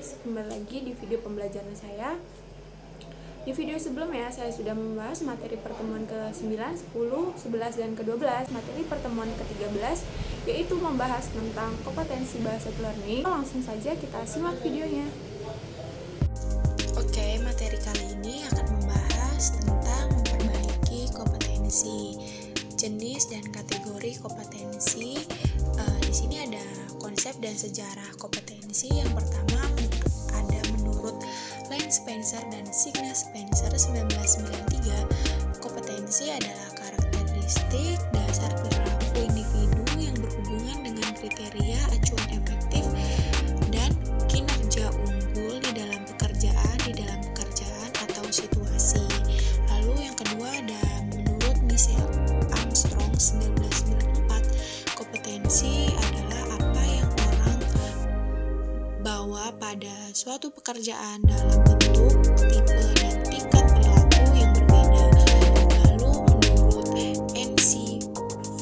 guys, kembali lagi di video pembelajaran saya. Di video sebelumnya saya sudah membahas materi pertemuan ke-9, 10, 11, dan ke-12. Materi pertemuan ke-13 yaitu membahas tentang kompetensi bahasa learning. Langsung saja kita simak videonya. Oke, materi kali ini akan membahas tentang memperbaiki kompetensi, jenis dan kategori kompetensi. Di sini ada konsep dan sejarah kompetensi. Yang pertama ada menurut Lane Spencer dan Signa Spencer 1993, kompetensi adalah karakteristik dasar perilaku individu yang berhubungan dengan kriteria acuan efektif dan kinerja unggul di dalam pekerjaan atau situasi. Lalu yang kedua ada menurut Michelle Armstrong 1994, kompetensi adalah apa yang orang bawa pada suatu pekerjaan dalam bentuk, tipe, dan tingkat perilaku yang berbeda. Lalu menurut MC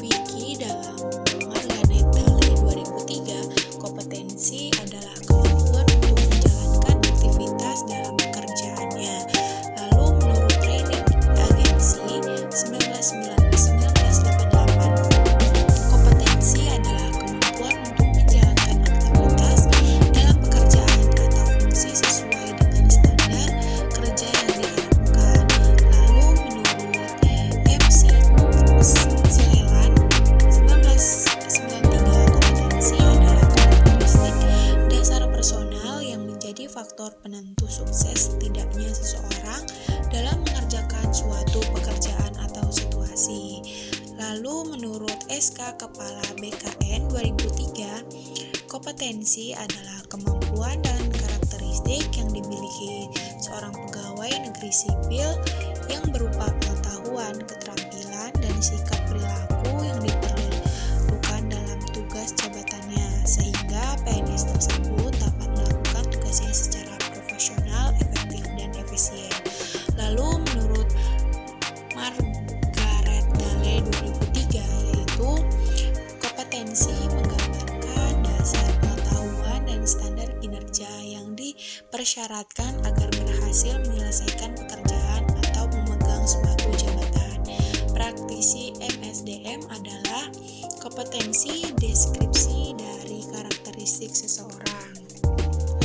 Vicky dalam Margaret Daly 2003, kompetensi adalah kemampuan untuk menjalankan aktivitas dalam pekerjaannya. Lalu menurut Training Agency 1988, kompetensi adalah kemampuan untuk menjalankan aktivitas dalam pekerjaan atau fungsi sesuai dengan standar kerja yang diharapkan. Lalu menurut MC Selelan 1993, kompetensi adalah karakteristik dasar personal yang menjadi faktor penentu sukses tidaknya seseorang dalam mengerjakan suatu pekerjaan atau situasi. Lalu menurut SK Kepala BKN 2003, kompetensi adalah kemampuan dan karakteristik yang dimiliki seorang pegawai negeri sipil yang berupa pengetahuan, keterampilan, dan sikap perilaku yang diperlukan dalam tugas jabatannya, sehingga PNS tersebut dapat melakukan tugasnya secara profesional, efektif, dan efisien. Lalu menurut Margaret Daly 2003, yaitu kompetensi menggambarkan dasar pengetahuan dan standar kinerja yang dipersyaratkan agar berhasil menyelesaikan pekerjaan atau memegang suatu jabatan. Praktisi MSDM adalah kompetensi deskripsi dari karakteristik seseorang.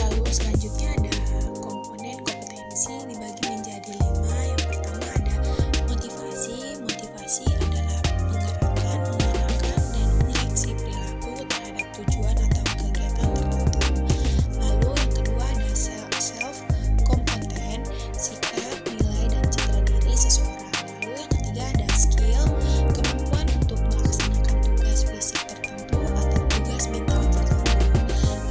Lalu selanjutnya ada komponen kompetensi dibagi menjadi 5. Yang pertama ada motivasi. Motivasi adalah menggerakkan, mengarahkan, dan menyeleksi perilaku terhadap tujuan atau kegiatan tertentu. Lalu yang kedua ada self-kompetent, sikap, nilai, dan citra diri seseorang. Lalu yang ketiga ada skill, kemampuan untuk melaksanakan tugas fisik tertentu atau tugas mental tertentu.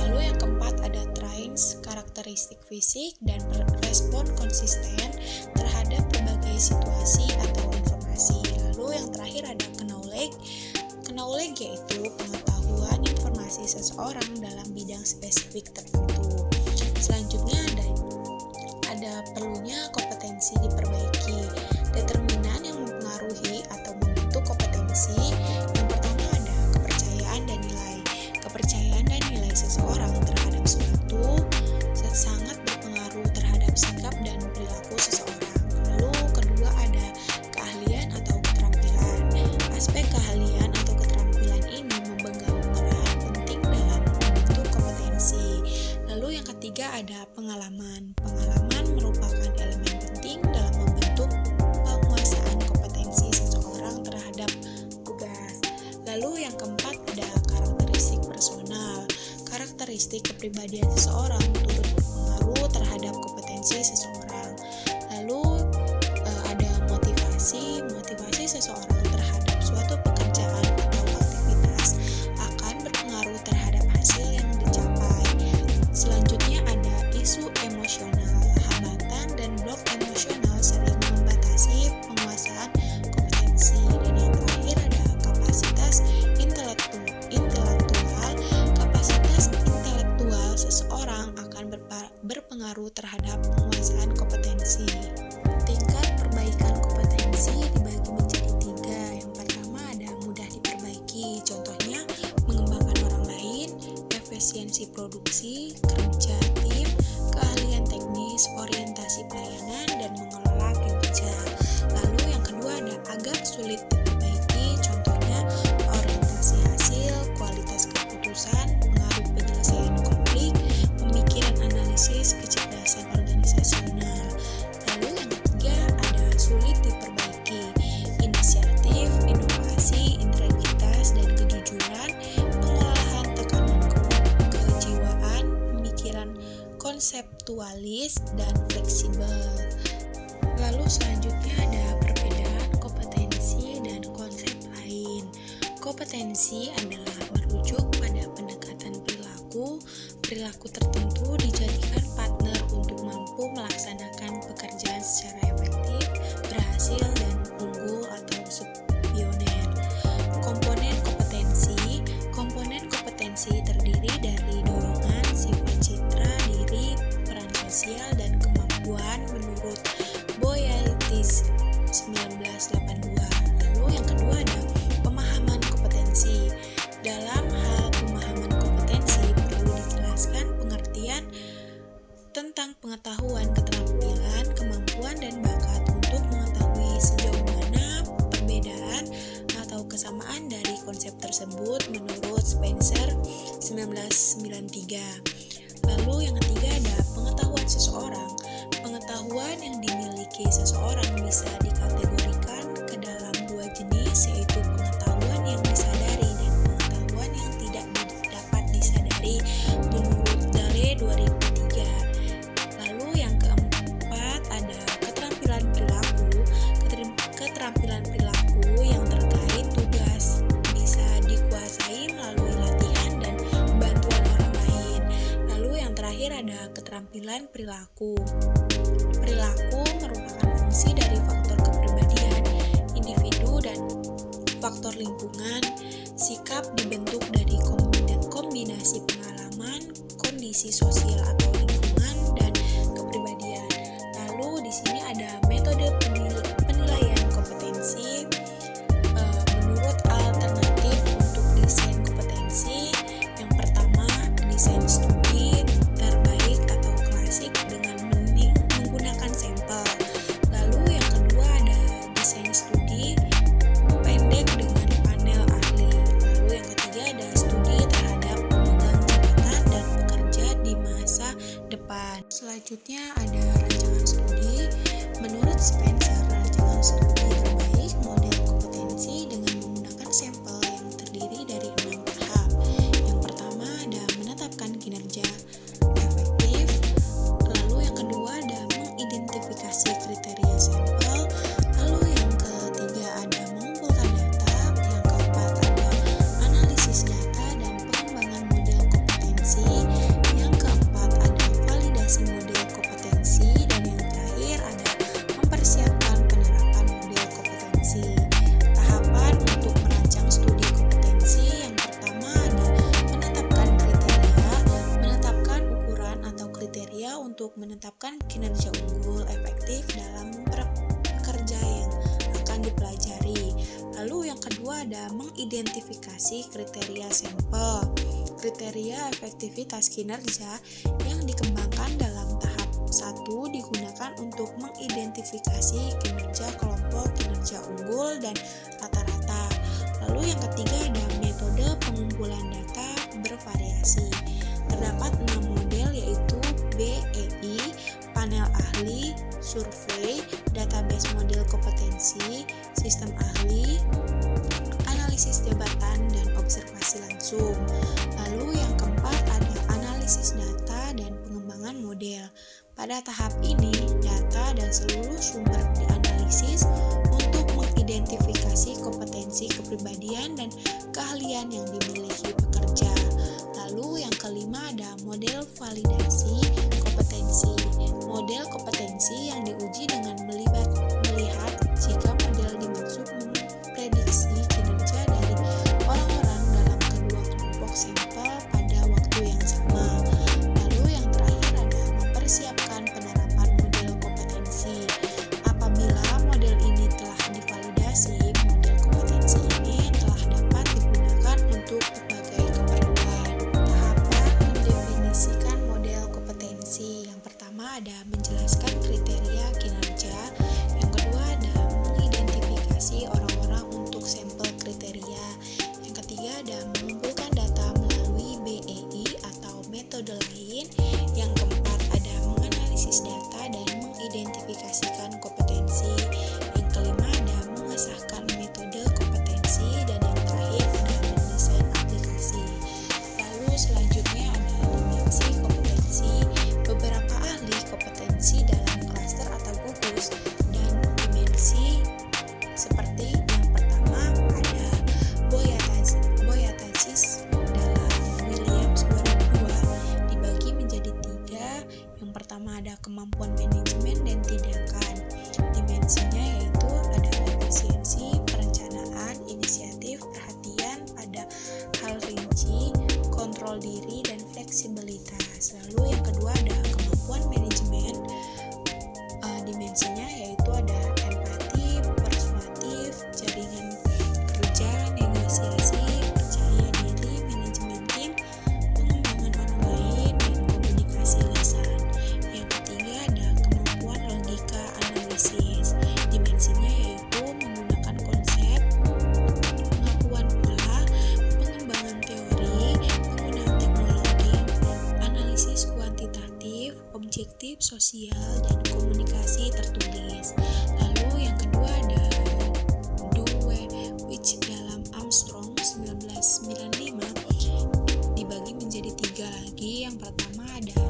Lalu yang keempat ada traits, karakteristik fisik dan respon konsisten terhadap berbagai situasi atau informasi. Lalu yang terakhir ada knowledge. Knowledge yaitu pengetahuan informasi seseorang dalam bidang spesifik tertentu. Selanjutnya ada perlunya kompetensi diperbaiki. Determinan yang mempengaruhi atau membentuk kompetensi. Yang pertama ada kepercayaan dan nilai. Kepercayaan dan nilai seseorang terhadap suatu sangat berpengaruh terhadap sikap dan perilaku seseorang. Lalu kedua ada keahlian atau keterampilan. Aspek keahlian atau keterampilan ini memegang peran penting dalam membentuk kompetensi. Lalu yang ketiga ada pengalaman. Pengalaman merupakan elemen penting dalam membentuk penguasaan kompetensi seseorang terhadap tugas. Lalu yang keempat ada karakteristik personal. Karakteristik kepribadian seseorang turut berpengaruh terhadap kompetensi seseorang. Lalu ada motivasi. Motivasi seseorang terhadap suatu pekerjaan atau aktivitas akan berpengaruh terhadap hasil yang dicapai. Selanjutnya ada isu emosional. Hambatan dan blok emosional sering membatasi penguasaan kompetensi. Dan yang terakhir ada kapasitas intelektual. Kapasitas intelektual seseorang akan berpengaruh terhadap penguasaan kompetensi. Tingkat perbaikan kompetensi dibagi menjadi 3. Yang pertama ada mudah diperbaiki. Contohnya mengembangkan orang lain, efisiensi produksi, kerja tim, aktualis, dan fleksibel. Lalu selanjutnya ada perbedaan kompetensi dan konsep lain. Kompetensi adalah merujuk pada pendekatan perilaku tertentu dijadikan partner untuk mampu melaksanakan pekerjaan secara efektif, berhasil, dan unggul atau superior. Komponen kompetensi terdiri dari dorongan, sifat citra diri, peran sosial, dan kemampuan menurut Boyatis 1982. Lalu yang kedua ada pemahaman kompetensi. Dalam hal pemahaman kompetensi perlu dijelaskan pengertian tentang pengetahuan, keterampilan, kemampuan, dan bakat untuk mengetahui sejauh mana perbedaan atau kesamaan dari konsep tersebut menurut Spencer 1993. Lalu yang ketiga ada pengetahuan seseorang. Pengetahuan yang dimiliki seseorang bisa dikategorikan ke dalam dua jenis, yaitu pengetahuan yang disadari dan pengetahuan yang tidak dapat disadari menurut Dale 2003. Lalu yang keempat ada keterampilan perilaku. Keterampilan perilaku yang terkait tugas bisa dikuasai melalui latihan dan bantuan orang lain. Lalu yang terakhir ada keterampilan perilaku. Perilaku merupakan fungsi dari faktor kepribadian individu dan faktor lingkungan. Sikap dibentuk dari kombinasi pengalaman, kondisi sosial atau lingkungan, dan kepribadian. Lalu di sini ada metode penilaian kompetensi menurut alternatif untuk desain kompetensi. Yang pertama, desain studi terbaik atau klasik dengan menggunakan sampel. Lalu yang kedua ada desain studi pendek dengan panel ahli. Lalu yang ketiga ada studi terhadap pemegang jabatan dan pekerja di masa depan. Selanjutnya ada rancangan studi. Menurut Spencer, rancangan studi terbaik model kompetensi dengan menggunakan sampel yang terdiri dari 6 tahap. Yang pertama ada menetapkan kinerja efektif. Lalu yang kedua ada mengidentifikasi kriteria sampel. Lalu yang ketiga ada mengumpulkan data. Yang keempat ada analisis data dan pengembangan model kompetensi. Yang keempat ada validasi model kompetensi, dan yang terakhir ada mempersiapkan penerapan model kompetensi. Tahapan untuk merancang studi kompetensi. Yang pertama ada menetapkan kriteria, menetapkan ukuran atau kriteria untuk menetapkan kinerja unggul efektif dalam pekerja yang akan dipelajari. Lalu yang kedua ada mengidentifikasi kriteria sampel. Kriteria efektivitas kinerja yang dikembangkan dalam tahap 1 digunakan untuk mengidentifikasi kinerja kelompok, kinerja unggul, dan rata-rata. Lalu yang ketiga ada metode pengumpulan data bervariasi. Terdapat 6 model, yaitu BEI, panel ahli, survei, database model kompetensi, sistem ahli, analisis jabatan, dan observasi langsung. Lalu yang keempat ada analisis data dan pengembangan model. Pada tahap ini, data dan seluruh sumber dianalisis untuk mengidentifikasi kompetensi kepribadian dan keahlian yang dimiliki pekerja. Lalu yang kelima ada model validasi kompetensi. Model kompetensi yang diuji dengan melihat jika model dimaksud memprediksi kinerja dari orang-orang dalam kedua kelompok sampel pada waktu yang sama. Lalu yang terakhir ada mempersiapkan penerapan model kompetensi. Apabila model ini telah divalidasi, model kompetensi ini telah dapat digunakan untuk berbagai keperluan. Tahapan mendefinisikan model kompetensi. Yang pertama ada menjelaskan kriteria kinerja. Yang kedua ada mengidentifikasi kontrol diri dan fleksibilitas. Lalu yang kedua ada kemampuan manajemen. Dimensinya yaitu ada empati, persuasif, jaringan kerja, negosiasi, percaya diri, manajemen tim, pengembangan orang lain, dan komunikasi lisan. Yang ketiga ada kemampuan logika analisis. Dimensinya yaitu menggunakan konsep, pengakuan pola, pengembangan teori, penggunaan teknologi, analisis kuantitatif, objektif, sosial, dan komunikasi tertulis. Lalu yang kedua ada which dalam Armstrong 1995 dibagi menjadi 3 lagi. Yang pertama ada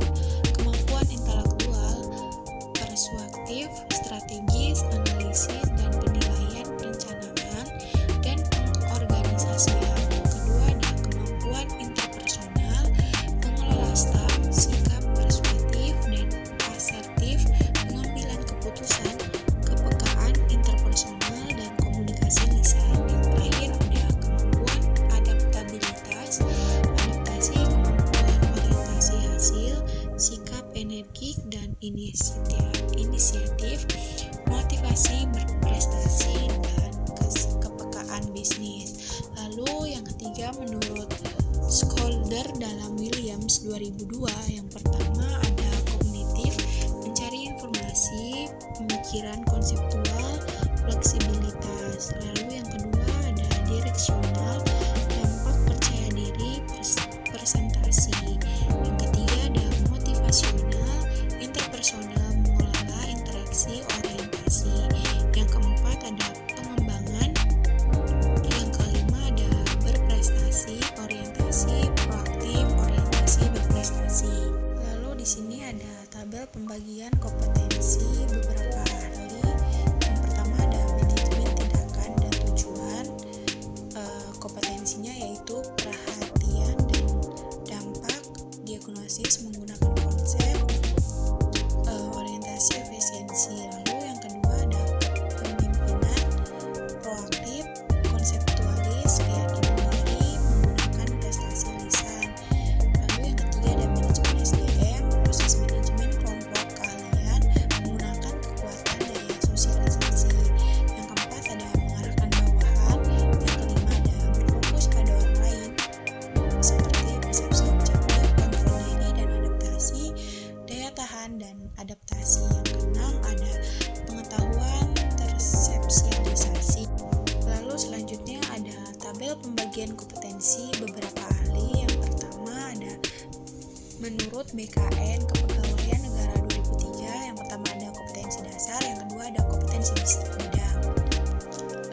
kemampuan intelektual, persuasif, strategis, analisis, dan penilaian perencanaan dan pengorganisasian. Yang kedua ada kemampuan interpersonal, mengelola staf, sikap persuasif dan asertif, pengambilan keputusan, kepekaan interpersonal, dan komunikasi lisan. Yang terakhir ada kemampuan adaptabilitas, adaptasi, kemampuan orientasi hasil, sikap energik dan inisiatif, motivasi berprestasi, dan kepekaan bisnis. Lalu yang ketiga menurut Scholder dalam Williams 2002, yang pertama ada kognitif, mencari informasi, pemikiran konseptual, fleksibilitas. Lalu yang kedua ada direksional, dampak, percaya diri, presentasi. Yang ketiga ada motivasional, interpersonal, mengelola interaksi, orientasi. Yang keempat ada pengembangan. Yang kelima ada berprestasi, orientasi, proaktif, orientasi, berprestasi. Lalu di sini ada tabel pembagian kompetensi beberapa ahli. Yang pertama ada manajemen tindakan dan tujuan. Kompetensinya yaitu perhatian dan dampak, diagnosis menggunakan konsep, orientasi efisiensi. Lalu yang kedua ada pemimpinan, proaktif, konseptualis, keyakinan diri, menggunakan prestasi lisan. Lalu yang ketiga ada manajemen SDM, proses manajemen kelompok keahlian, menggunakan kekuatan daya sosialisasi. Yang keempat ada mengarahkan bawahan. Yang kelima ada berfokus pada orang lain, seperti persepsi objektif, kontrol diri dan adaptasi, daya tahan dan adaptasi. Yang keenam ada pengetahuan tersosialisasi. Lalu selanjutnya ada tabel pembagian kompetensi beberapa ahli. Yang pertama ada menurut BKN Kepegawaian Negara 2003. Yang pertama ada kompetensi dasar, yang kedua ada kompetensi bidang.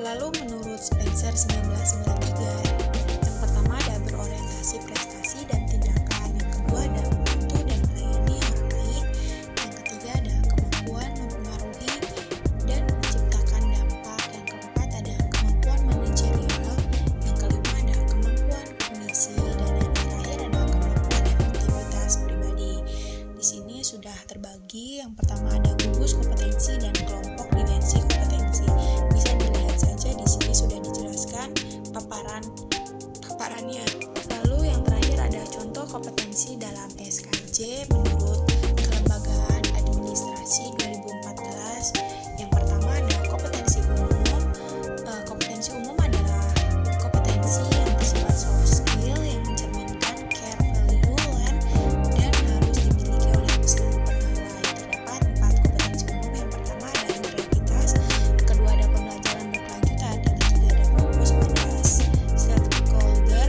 Lalu menurut Spencer 1993, yang pertama ada berorientasi prestasi dan tindakan, yang kedua ada membantu dan melayani orang lain, yang ketiga ada kemampuan mempengaruhi dan menciptakan dampak, yang keempat ada kemampuan manajerial, yang kelima ada kemampuan kognisi, dan yang terakhir ada kemampuan efektivitas pribadi. Di sini sudah terbagi. Yang pertama ada gugus kompetensi dan kelompok dimensi kompetensi. Bisa dilihat saja di sini sudah dijelaskan paparannya. Lalu yang terakhir ada contoh kompetensi dalam SKJ menurut Kelembagaan Administrasi 2014. Yang pertama ada kompetensi umum. Kompetensi umum adalah kompetensi yang bersifat soft skill yang mencerminkan care value dan harus dimiliki oleh seluruh pegawai. Terdapat 4 kompetensi umum. Yang pertama ada integritas, yang kedua ada pembelajaran berkelanjutan, yang ketiga ada fokus pada stakeholder,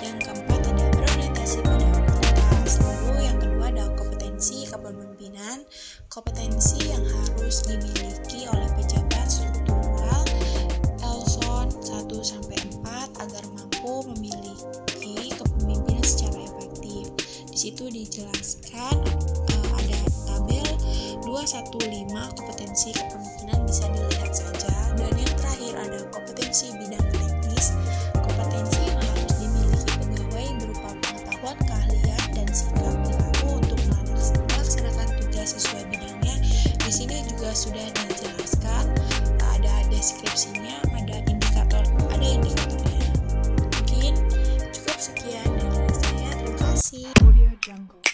yang keempat ada berorientasi pada kualitas. Lalu yang kedua ada kompetensi kepemimpinan, kompetensi yang harus dimiliki oleh pejabat struktural Elson 1-4 agar mampu memiliki kepemimpinan secara efektif. Di situ dijelaskan ada tabel 215 kompetensi kepemimpinan, bisa dilihat saja. Dan yang terakhir ada kompetensi bidang teknis, kompetensi yang harus dimiliki pegawai berupa pengetahuan, keahlian, dan sikap perilaku untuk melaksanakan tugas sesuai bidangnya. Di sini juga sudah dijelaskan, ada deskripsinya, ada indikatornya. Mungkin cukup sekian dari saya. Terima kasih. Jungle.